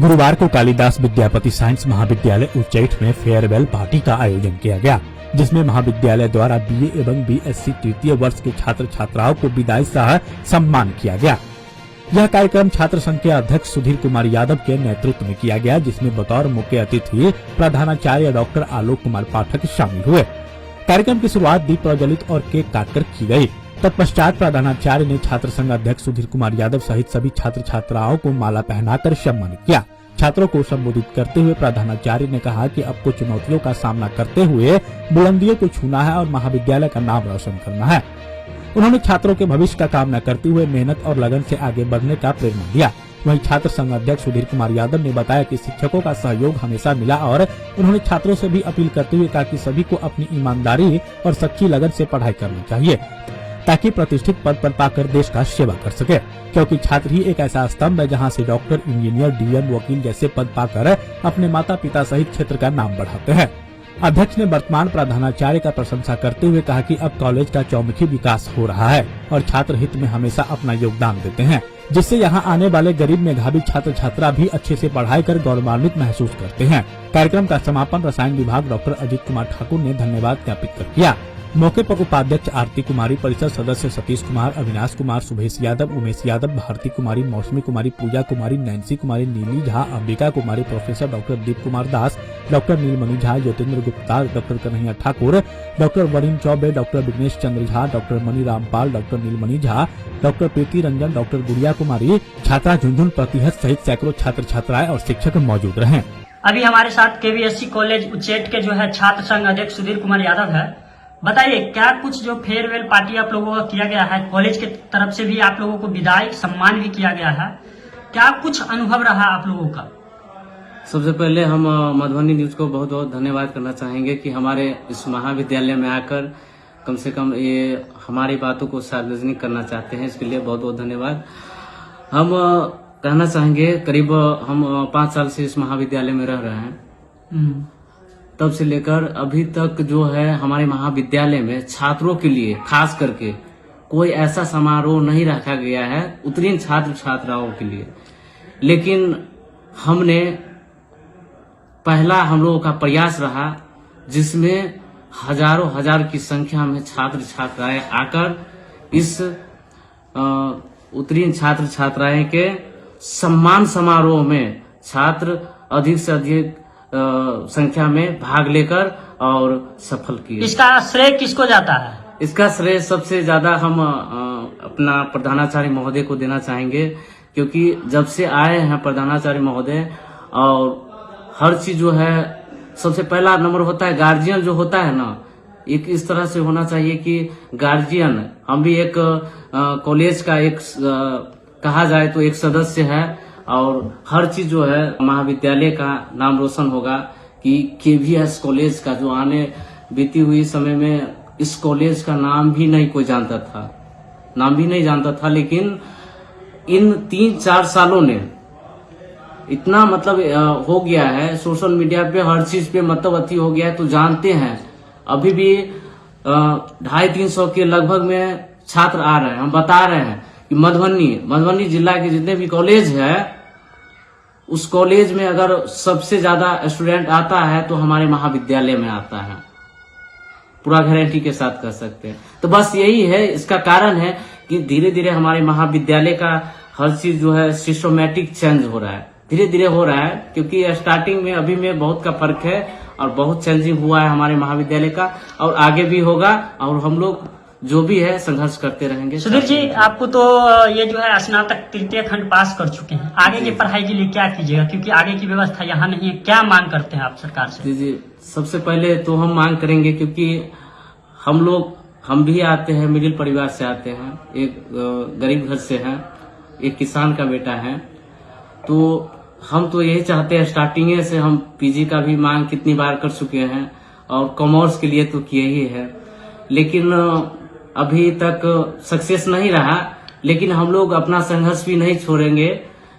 गुरुवार को कालिदास विद्यापति साइंस महाविद्यालय उच्चैठ में फेयरवेल पार्टी का आयोजन किया गया, जिसमें महाविद्यालय द्वारा बीए एवं बीएससी तृतीय वर्ष के छात्र छात्राओं को विदाई सह सम्मान किया गया। यह कार्यक्रम छात्र संघ के अध्यक्ष सुधीर कुमार यादव के नेतृत्व में किया गया, जिसमें बतौर मुख्य अतिथि प्रधानाचार्य डॉक्टर आलोक कुमार पाठक शामिल हुए। कार्यक्रम की शुरुआत दीप प्रज्वलित और केक काटकर की गई। तत्पश्चात प्रधानाचार्य ने छात्र संघ अध्यक्ष सुधीर कुमार यादव सहित सभी छात्र छात्राओं को माला पहनाकर सम्मानित किया। छात्रों को संबोधित करते हुए प्रधानाचार्य ने कहा कि अब को चुनौतियों का सामना करते हुए बुलंदियों को छूना है और महाविद्यालय का नाम रोशन करना है। उन्होंने छात्रों के भविष्य का कामना करते हुए मेहनत और लगन से आगे बढ़ने का प्रेरणा दिया। वहीं छात्र संघ अध्यक्ष सुधीर कुमार यादव ने बताया कि शिक्षकों का सहयोग हमेशा मिला और उन्होंने छात्रों से भी अपील करते हुए कहा कि सभी को अपनी ईमानदारी और सच्ची लगन से पढ़ाई करनी चाहिए, ताकि प्रतिष्ठित पद पर पाकर देश का सेवा कर सके, क्योंकि छात्र ही एक ऐसा स्तंभ है जहां से डॉक्टर, इंजीनियर, डीएम, वकील जैसे पद पाकर अपने माता पिता सहित क्षेत्र का नाम बढ़ाते हैं। अध्यक्ष ने वर्तमान प्रधानाचार्य का प्रशंसा करते हुए कहा कि अब कॉलेज का चौमुखी विकास हो रहा है और छात्र हित में हमेशा अपना योगदान देते हैं, जिससे यहाँ आने वाले गरीब मेधावी छात्र छात्रा भी अच्छे से पढ़ाई कर गौरवान्वित महसूस करते हैं। कार्यक्रम का समापन रसायन विभाग डॉक्टर अजित कुमार ठाकुर ने धन्यवाद ज्ञापित कर किया। मौके पर उपाध्यक्ष आरती कुमारी, परिषद सदस्य सतीश कुमार, अविनाश कुमार, सुभेश यादव, उमेश यादव, भारती कुमारी, मौसमी कुमारी, पूजा कुमारी, Nancy Kumari, Neeli Jha, Ambika Kumari, professor doctor Deep Kumar Das, doctor Neelmani Jha, Jyotindra Gupta, doctor Kanhaiya Thakur, doctor Vareen Chaubey, doctor Vighnesh Chandra Jha, doctor Mani Rampal, doctor Neelmani Jha, doctor Preeti Ranjan, doctor Gudiya Kumari, छात्रा झुंझुन प्रतिहत सहित सैकड़ों छात्र छात्राएं और शिक्षक मौजूद रहे। अभी हमारे साथ केवीएससी कॉलेज उच्चैठ के जो है छात्र संघ अध्यक्ष सुधीर कुमार यादव है। बताइए, क्या कुछ जो फेयरवेल पार्टी आप लोगों का किया गया है, कॉलेज के तरफ से भी आप लोगों को विदाई सम्मान भी किया गया है, क्या कुछ अनुभव रहा आप लोगों का? सबसे पहले हम मधुबनी न्यूज को बहुत बहुत धन्यवाद करना चाहेंगे कि हमारे इस महाविद्यालय में आकर कम से कम ये हमारी बातों को सार्वजनिक करना चाहते हैं, इसके लिए बहुत बहुत धन्यवाद। हम कहना चाहेंगे, करीब हम 5 साल से इस महाविद्यालय में रह रहे हैं। तब से लेकर अभी तक जो है हमारे महाविद्यालय में छात्रों के लिए खास करके कोई ऐसा समारोह नहीं रखा गया है उत्तीर्ण छात्र छात्राओं के लिए, लेकिन हमने पहला हम लोगों का प्रयास रहा जिसमें हजारों हजार की संख्या में छात्र छात्राएं आकर इस उत्तीर्ण छात्र छात्राएं के सम्मान समारोह में छात्र अधिक से अधिक संख्या में भाग लेकर और सफल किए। इसका श्रेय किसको जाता है? इसका श्रेय सबसे ज्यादा हम अपना प्रधानाचार्य महोदय को देना चाहेंगे, क्योंकि जब से आए हैं प्रधानाचार्य महोदय, और हर चीज जो है सबसे पहला नंबर होता है गार्जियन जो होता है ना, एक इस तरह से होना चाहिए कि गार्जियन, हम भी एक कॉलेज का एक कहा जाए तो एक सदस्य है, और हर चीज जो है महाविद्यालय का नाम रोशन होगा कि केवीएस कॉलेज का जो आने बीती हुई समय में इस कॉलेज का नाम भी नहीं कोई जानता था, लेकिन इन 3-4 सालों ने इतना मतलब हो गया है, सोशल मीडिया पे हर चीज पे मतलब अति हो गया है, तो जानते हैं अभी भी 250-300 के लगभग में छात्र आ रहे हैं। हम बता रहे हैं कि मधुबनी जिला के जितने भी कॉलेज है, उस कॉलेज में अगर सबसे ज्यादा स्टूडेंट आता है तो हमारे महाविद्यालय में आता है, पूरा गारंटी के साथ कह सकते हैं। तो बस यही है, इसका कारण है कि धीरे धीरे हमारे महाविद्यालय का हर चीज जो है सिस्टमैटिक चेंज हो रहा है, धीरे धीरे हो रहा है, क्योंकि स्टार्टिंग में अभी में बहुत का फर्क है और बहुत चेंजिंग हुआ है हमारे महाविद्यालय का, और आगे भी होगा, और हम लोग जो भी है संघर्ष करते रहेंगे। सुधीर जी, आपको तो ये जो है स्नातक तृतीय खंड पास कर चुके हैं, आगे की पढ़ाई के लिए क्या कीजिएगा, क्योंकि आगे की व्यवस्था यहाँ नहीं है, क्या मांग करते हैं आप सरकार से? जी, सबसे पहले तो हम मांग करेंगे, क्योंकि हम भी आते हैं, मिडिल परिवार से आते हैं, एक गरीब घर से हैं, एक किसान का बेटा है, तो हम तो यही चाहते हैं, स्टार्टिंग से हम पीजी का भी मांग कितनी बार कर चुके हैं, और कॉमर्स के लिए तो किए ही है, लेकिन अभी तक सक्सेस नहीं रहा। लेकिन हम लोग अपना संघर्ष भी नहीं छोड़ेंगे,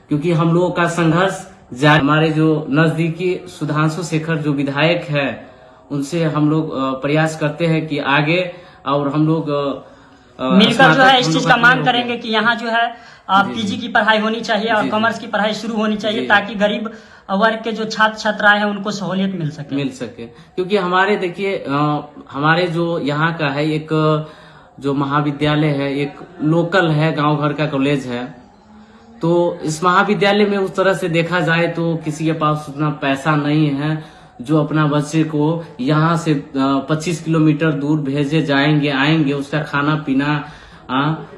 क्योंकि हम लोगों का संघर्ष हमारे जो नजदीकी सुधांशु शेखर जो विधायक है, उनसे हम लोग प्रयास करते हैं कि आगे, और हम लोग मिलकर जो है इस चीज का मांग करेंगे कि यहाँ जो है पीजी की पढ़ाई होनी चाहिए और कॉमर्स की पढ़ाई शुरू होनी चाहिए, ताकि गरीब वर्ग के जो छात्र छात्राएं हैं उनको सहूलियत मिल सके। क्योंकि हमारे देखिए हमारे जो यहाँ का है एक जो महाविद्यालय है, एक लोकल है, गांव घर का कॉलेज है। तो इस महाविद्यालय में उस तरह से देखा जाए तो किसी के पास उतना पैसा नहीं है जो अपना बच्चे को यहाँ से 25 किलोमीटर दूर भेजे जाएंगे आएंगे, उसका खाना पीना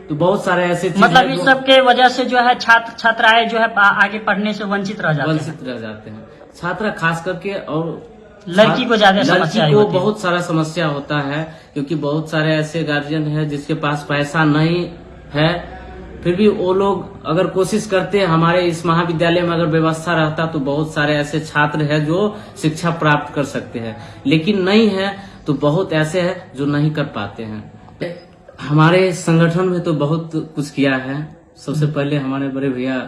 तो बहुत सारे ऐसे मतलब इस सब के वजह से जो है छात्र छात्राएं जो है आगे पढ़ने से वंचित रह जाते हैं। छात्र खास करके, और लड़की को ज्यादा समस्या होती है। बहुत सारा समस्या होता है क्योंकि बहुत सारे ऐसे गार्जियन है जिसके पास पैसा नहीं है, फिर भी वो लोग अगर कोशिश करते हैं, हमारे इस महाविद्यालय में अगर व्यवस्था रहता तो बहुत सारे ऐसे छात्र हैं जो शिक्षा प्राप्त कर सकते हैं, लेकिन नहीं है तो बहुत ऐसे हैं जो नहीं कर पाते हैं। हमारे संगठन में तो बहुत कुछ किया है। सबसे पहले हमारे बड़े भैया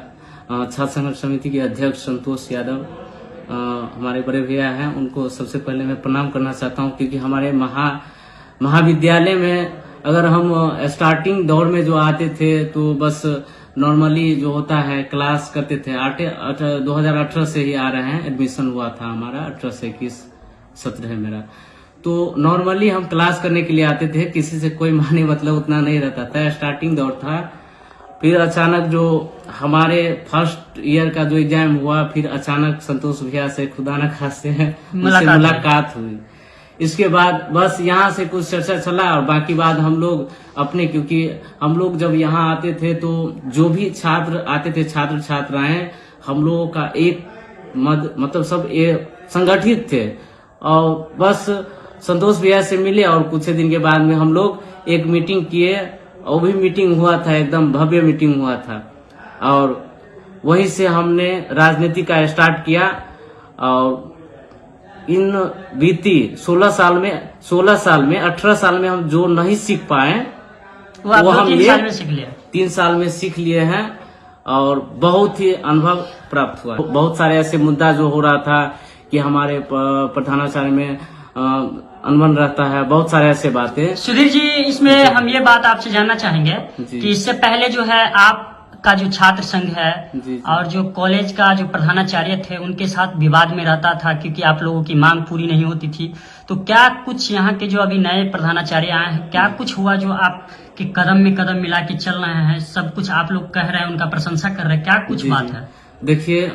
छात्र संगठन समिति के अध्यक्ष संतोष यादव हमारे बड़े भैया हैं, उनको सबसे पहले मैं प्रणाम करना चाहता हूं, क्योंकि हमारे महाविद्यालय में अगर हम स्टार्टिंग दौर में जो आते थे तो बस नॉर्मली जो होता है क्लास करते थे। 2018 से ही आ रहे हैं, एडमिशन हुआ था हमारा 18 से 21 सत्र है मेरा। तो नॉर्मली हम क्लास करने के लिए आते थे, किसी से कोई माने मतलब उतना नहीं रहता था, स्टार्टिंग दौर था। फिर अचानक जो हमारे फर्स्ट ईयर का जो एग्जाम हुआ, फिर अचानक संतोष भैया से खुदा न खास्ते मुलाकात हुई। इसके बाद बस यहाँ से कुछ चर्चा चला और बाकी बात हम लोग अपने, क्योंकि हम लोग जब यहाँ आते थे तो जो भी छात्र आते थे, छात्र छात्राएं, हम लोगों का एक मतलब सब संगठित थे और बस संतोष भैया से मिले और कुछ दिन के बाद में हम लोग एक मीटिंग किए, और भी मीटिंग हुआ था, एकदम भव्य मीटिंग हुआ था, और वहीं से हमने राजनीति का स्टार्ट किया। और इन बीती 16 साल में 18 साल में हम जो नहीं सीख पाए वो हम 3 साल में सीख लिए हैं, और बहुत ही अनुभव प्राप्त हुआ। बहुत सारे ऐसे मुद्दा जो हो रहा था कि हमारे प्रधानाचार्य में अनबन रहता है, बहुत सारे ऐसे बातें। सुधीर जी, इसमें हम ये बात आपसे जानना चाहेंगे कि इससे पहले जो है आपका जो छात्र संघ है और जो कॉलेज का जो प्रधानाचार्य थे उनके साथ विवाद में रहता था, क्योंकि आप लोगों की मांग पूरी नहीं होती थी। तो क्या कुछ यहाँ के जो अभी नए प्रधानाचार्य आए हैं, क्या कुछ हुआ जो आपके कदम में कदम मिला के चल रहे हैं? सब कुछ आप लोग कह रहे हैं, उनका प्रशंसा कर रहे हैं, क्या कुछ बात है? देखिए,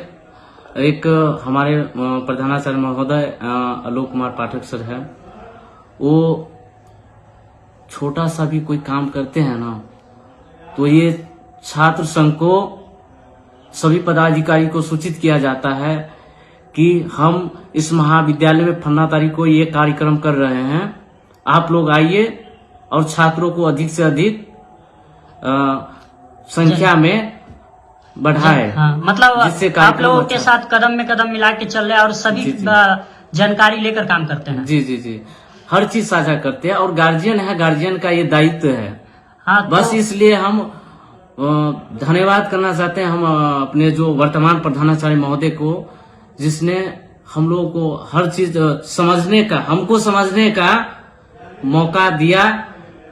एक हमारे प्रधानाचार्य महोदय आलोक कुमार पाठक सर है, वो छोटा सा भी कोई काम करते हैं ना तो ये छात्र संघ को सभी पदाधिकारी को सूचित किया जाता है कि हम इस महाविद्यालय में फन्ना तारीख को ये कार्यक्रम कर रहे हैं, आप लोग आइए और छात्रों को अधिक से अधिक संख्या में बढ़ाए। हाँ, मतलब आप लोगों के साथ कदम में कदम मिला के चल रहे हैं और सभी जानकारी लेकर काम करते हैं। जी, हर चीज साझा करते हैं, और गार्जियन है, गार्जियन का ये दायित्व है। हाँ, बस इसलिए हम धन्यवाद करना चाहते हैं हम अपने जो वर्तमान प्रधानाचार्य महोदय को, जिसने हम लोगों को हर चीज समझने का, हमको समझने का मौका दिया,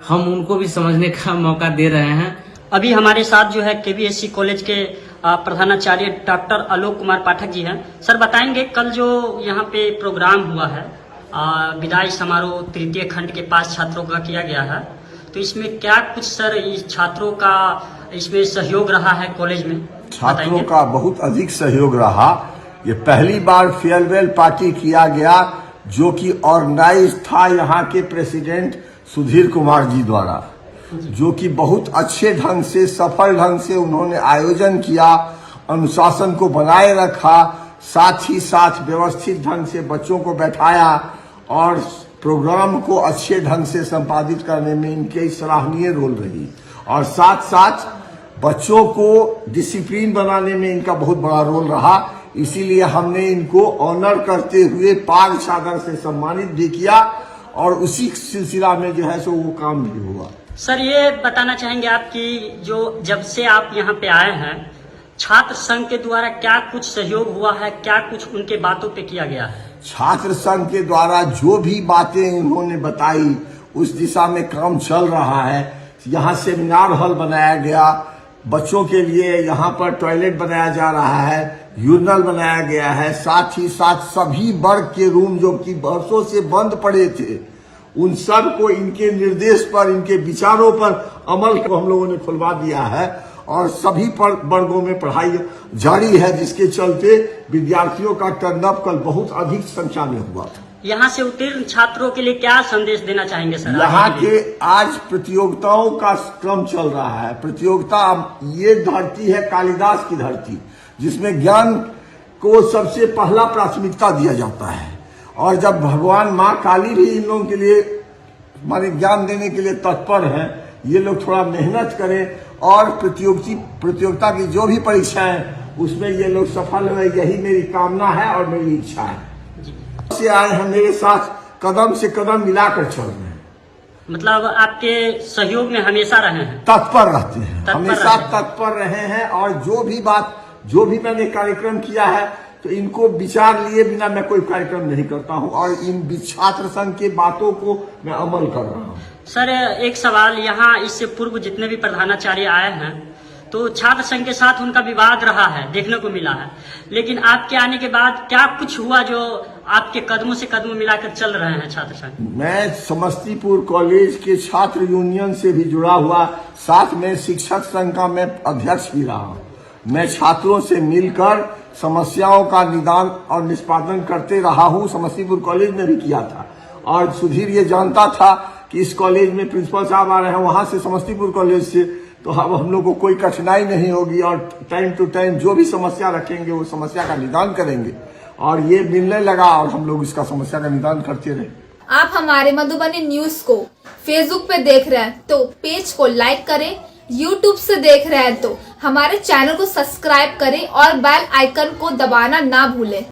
हम उनको भी समझने का मौका दे रहे हैं। अभी हमारे साथ जो है केवीएससी कॉलेज के प्रधानाचार्य डॉक्टर आलोक कुमार पाठक जी हैं। सर, बताएंगे कल जो यहाँ पे प्रोग्राम हुआ है, विदाई समारोह तृतीय खंड के पास छात्रों का किया गया है, तो इसमें क्या कुछ सर इस छात्रों का इसमें सहयोग रहा है कॉलेज में? छात्रों का बहुत अधिक सहयोग रहा। ये पहली बार फेयरवेल पार्टी किया गया जो कि ऑर्गेनाइज था यहाँ के प्रेसिडेंट सुधीर कुमार जी द्वारा, जो कि बहुत अच्छे ढंग से, सफल ढंग से उन्होंने आयोजन किया, अनुशासन को बनाए रखा, साथ ही साथ व्यवस्थित ढंग से बच्चों को बैठाया और प्रोग्राम को अच्छे ढंग से संपादित करने में इनके सराहनीय रोल रही, और साथ साथ बच्चों को डिसिप्लिन बनाने में इनका बहुत बड़ा रोल रहा। इसीलिए हमने इनको ऑनर करते हुए पाग चादर से सम्मानित भी किया, और उसी सिलसिला में जो है सो वो काम भी हुआ। सर, ये बताना चाहेंगे आप कि जो जब से आप यहाँ पे आए हैं, छात्र संघ के द्वारा क्या कुछ सहयोग हुआ है, क्या कुछ उनके बातों पे किया गया है? छात्र संघ के द्वारा जो भी बातें उन्होंने बताई उस दिशा में काम चल रहा है। यहाँ सेमिनार हॉल बनाया गया, बच्चों के लिए यहाँ पर टॉयलेट बनाया जा रहा है, यूरिनल बनाया गया है, साथ ही साथ सभी वर्ग के रूम जो कि वर्षों से बंद पड़े थे उन सब को इनके निर्देश पर, इनके विचारों पर अमल को हम लोगों ने खुलवा दिया है और सभी वर्गों में पढ़ाई जारी है, जिसके चलते विद्यार्थियों का टर्नअप कल बहुत अधिक संख्या में हुआ था। यहाँ से उत्तीर्ण छात्रों के लिए क्या संदेश देना चाहेंगे सर? यहाँ के आज प्रतियोगिताओं का क्रम चल रहा है। प्रतियोगिता, ये धरती है कालिदास की धरती, जिसमें ज्ञान को सबसे पहला प्राथमिकता दिया जाता है और जब भगवान माँ काली भी इन लोगों के लिए माने ज्ञान देने के लिए तत्पर हैं, ये लोग थोड़ा मेहनत करें और प्रतियोगिता की जो भी परीक्षाएं उसमें ये लोग सफल हुए, यही मेरी कामना है और मेरी इच्छा है। से आए हैं मेरे साथ कदम से कदम मिलाकर चल रहे हैं, मतलब आपके सहयोग में हमेशा रहे हैं, तत्पर रहते हैं, हमेशा तत्पर रहे हैं और जो भी मैंने कार्यक्रम किया है तो इनको विचार लिए बिना मैं कोई कार्यक्रम नहीं करता हूं और इन छात्र संघ की बातों को मैं अमल कर रहा हूं। सर एक सवाल, यहाँ इससे पूर्व जितने भी प्रधानाचार्य आए हैं तो छात्र संघ के साथ उनका विवाद रहा है, देखने को मिला है, लेकिन आपके आने के बाद क्या कुछ हुआ जो आपके कदमों से कदम मिलाकर चल रहे हैं छात्र संघ? मैं समस्तीपुर कॉलेज के छात्र यूनियन से भी जुड़ा हुआ, साथ में शिक्षक संघ का मैं अध्यक्ष भी रहा। मैं छात्रों से मिलकर समस्याओं का निदान और निष्पादन करते रहा हूं, समस्तीपुर कॉलेज में भी किया था और सुधीर ये जानता था कि इस कॉलेज में प्रिंसिपल साहब आ रहे हैं वहां से, समस्तीपुर कॉलेज से, तो अब हम लोग को कोई कठिनाई नहीं होगी और टाइम टू टाइम जो भी समस्या रखेंगे वो समस्या का निदान करेंगे और ये मिलने लगा और हम लोग इसका समस्या का निदान करते रहे। आप हमारे मधुबनी न्यूज को फेसबुक पे देख रहे हैं तो पेज को लाइक करें, यूट्यूब से देख रहे हैं तो हमारे चैनल को सब्सक्राइब करें और बेल आइकन को दबाना ना भूलें।